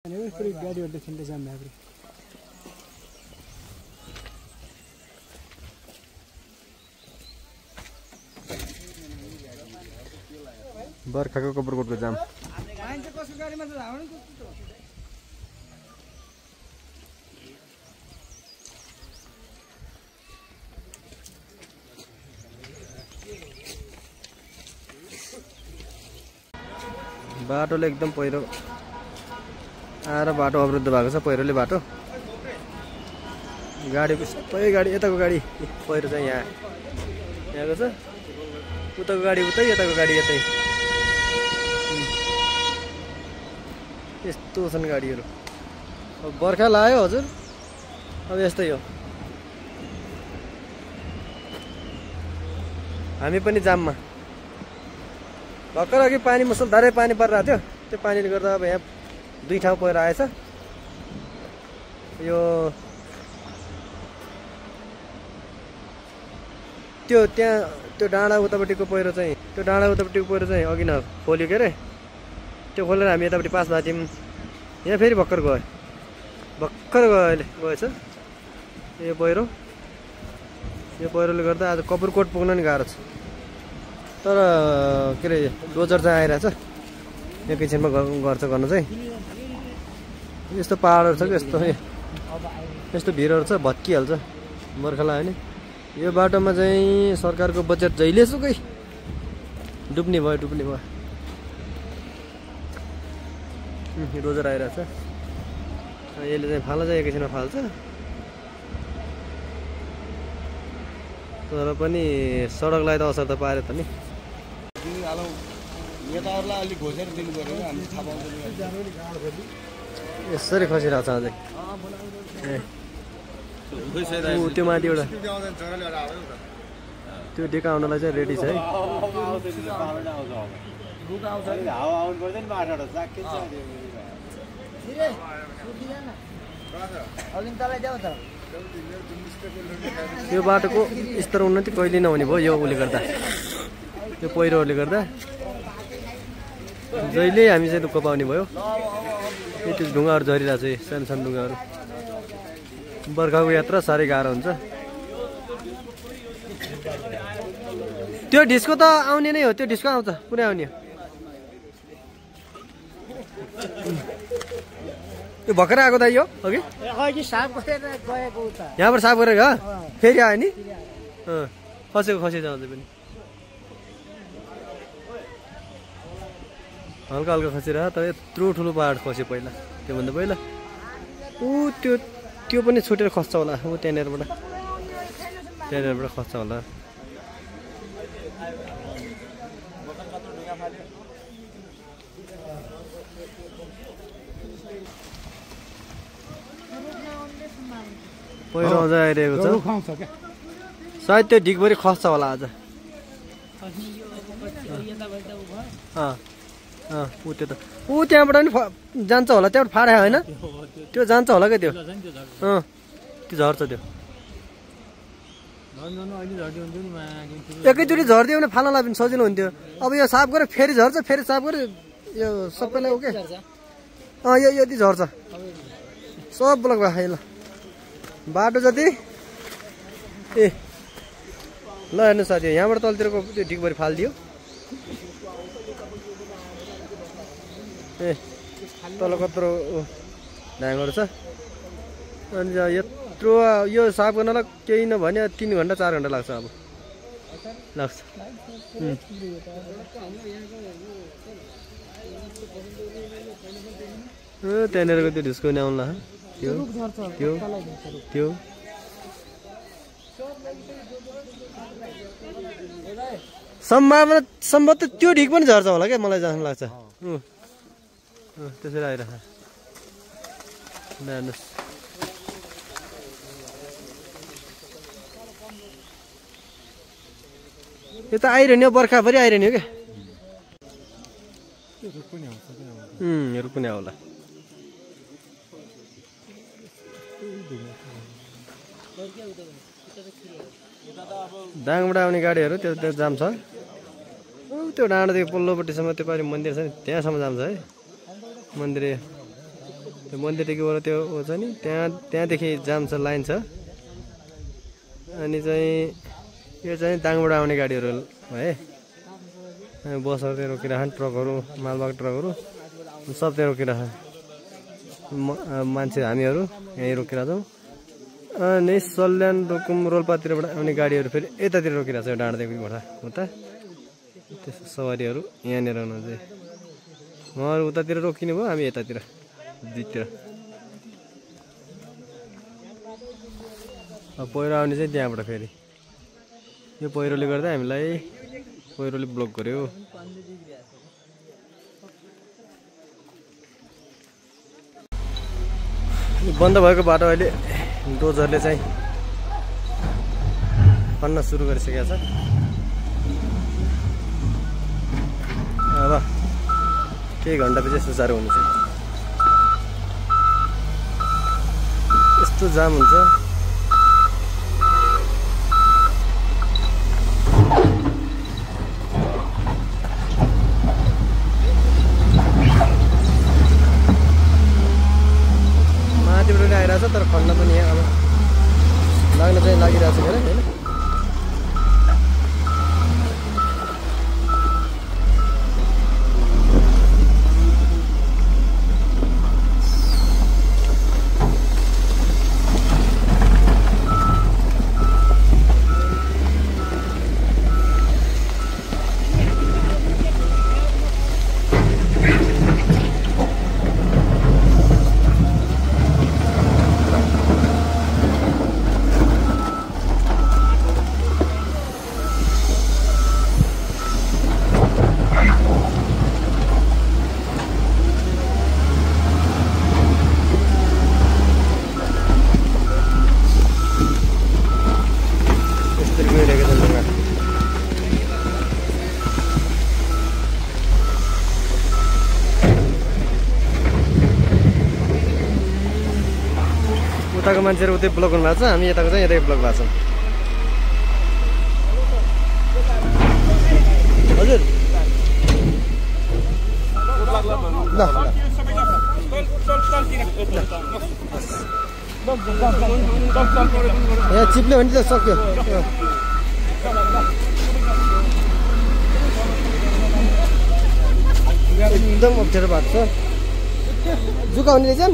पूरी गाड़ी और देखने जाम है पूरी बर्खाको कपरकोटको जाम मान्छे कसको गाडीमा त धाउनु बाटोले एकदम पहिरो आएर बाटो अवरुद्ध भएको छ पहिरोले बाटो गाडीको सबै गाडी यताको गाडी पहिरो चाहिँ यहाँको छ उताको गाडी उतै यताको गाडी यतै यस्तो छन् गाडीहरू अब बर्खा लाग्यो हजुर अब यस्तै हो हामी पनि जाममा भर्खर अघि पानी मुसलधारे पानी परिरहेको थियो त्यो पानीले गर्दा अब यहाँ दुई ठाउँ पहिरो आएछ यो त्यो त्यहाँ त्यो डाँडा उतापट्टिको पहिरो चाहिँ अघि न खोल्यो के अरे त्यो खोलेर हामी यतापट्टि पास भएको थियौँ यहाँ फेरि भर्खर गयो अहिले गएछ यो पहिरोले गर्दा आज कपुरकोट पुग्न नि गाह्रो छ तर के अरे डोजर चाहिँ आइरहेछ एकैछिनमा गर्छ गर्नु चाहिँ यस्तो पहाडहरू छ कि यस्तो भिरहरू छ भत्किहाल्छ बर्खा लाग्यो भने यो बाटोमा चाहिँ सरकारको बजेट जहिलेसुकै डुब्ने भयो डोजर आइरहेछ यसले चाहिँ फाल्छ एकैछिनमा फाल्छ तर पनि सडकलाई त असर त पार्यो त नि यसरी खसिरहेको छ अझै त्यो माथि एउटा त्यो डेकाउनलाई चाहिँ रेडी छ है यो बाटोको स्तर उन्नति कहिले नहुने भयो यो उसले गर्दा यो पहिरोहरूले गर्दा जहिले हामी चाहिँ दुःख पाउने भयो यति ढुङ्गाहरू झरिरहेको छ सानो सानो ढुङ्गाहरू बर्खाको यात्रा साह्रै गाह्रो हुन्छ त्यो ढिस्को त आउने नै हो त्यो ढिस्को आउँछ कुनै आउने त्यो भर्खर आएको दाइ हो अघि यहाँबाट साफ गरेर गयो फेरि आयो नि खसेको जान्छ पनि हल्का हल्का खसिरह तर यत्रो ठुलो पहाड खस्यो पहिला त्योभन्दा पहिला त्यो पनि छुटेर खस्छ होला त्यहाँनिरबाट खस्छ होला पहिरो अझ आइरहेको छ सायद त्यो ढिकभरि खस्छ होला आज त्यहाँबाट पनि जान्छ होला त्यहाँबाट फाडे होइन त्यो जान्छ होला क्या त्यो झर्छ त्यो एकैचोटि झरिदियो भने फाल्नलाई पनि सजिलो हुन्थ्यो अब यो साफ गरेर फेरि झर्छ फेरि साफ गरेर यो सबैलाई ओके यो यति झर्छ सब ब्लक भयो ल बाटो जति ल हेर्नु साथी यहाँबाट तलतिरको त्यो ढिकभरि फालिदियो तल कत्रो ढाङहरू छ अनि यत्रो यो साफ गर्नलाई केही नभने 3 घन्टा 4 घन्टा लाग्छ अब त्यहाँनिरको त्यो ढिस्को नि आउला त्यो सम्भवतः त्यो ढिक पनि झर्छ होला क्या मलाई जस्तो लाग्छ त्यसरी आइरहेछ हेर्नुहोस् यो त आइरहने हो बर्खाभरि आइरहने हो क्या रुख पनि आउला दाङबाट आउने गाडीहरू त्यो जाम छ त्यो डाँडादेखि पल्लोपट्टिसम्म त्यो पारि मन्दिर छ नि त्यहाँसम्म जाम छ है मन्दिर त्यो मन्दिरदेखि वर त्यो छ नि त्यहाँदेखि जाम छ, लाइन छ। अनि चाहिँ यो चाहिँ दाङबाट आउने गाडीहरू है, बसहरू त्यहाँ रोकिरहेछन्, ट्रकहरू, मालवाहक ट्रकहरू सब त्यहाँ रोकिरहेछ। मान्छे हामीहरू यहीँ रोकिरहेछौँ। अनि सल्यान, रुकुम, रोल्पातिरबाट आउने गाडीहरू फेरि यतातिर रोकिरहेछ, डाँडादेखि उता त्यसो सवारीहरू यहाँनिर हुनुहुन्छ। उहाँहरू उतातिर रोकिनु भयो, हामी यतातिर दुईतिर। पहिरो आउने चाहिँ त्यहाँबाट फेरि यो पहिरोले गर्दा हामीलाई पहिरोले ब्लक गर्यो। बन्द भएको बाटो अहिले डोजरले चाहिँ खन्न सुरु गरिसकेको छ। अब केही घन्टापछि सुचारू हुनेछ। यस्तो जाम हुन्छ। माथिबाट आइरहेछ तर खन्न पनि यहाँ अब लाग्न चाहिँ लागिरहेछ के अरे होइन। उताको मान्छेहरू उतै ब्लक हुनु भएको छ, हामी यताको चाहिँ यतै ब्लक भएको छ। हजुर यहाँ चिप्ल्यो भने त सक्यो। एकदम अप्ठ्यारो भएको छ। जुका हुने रहेछ।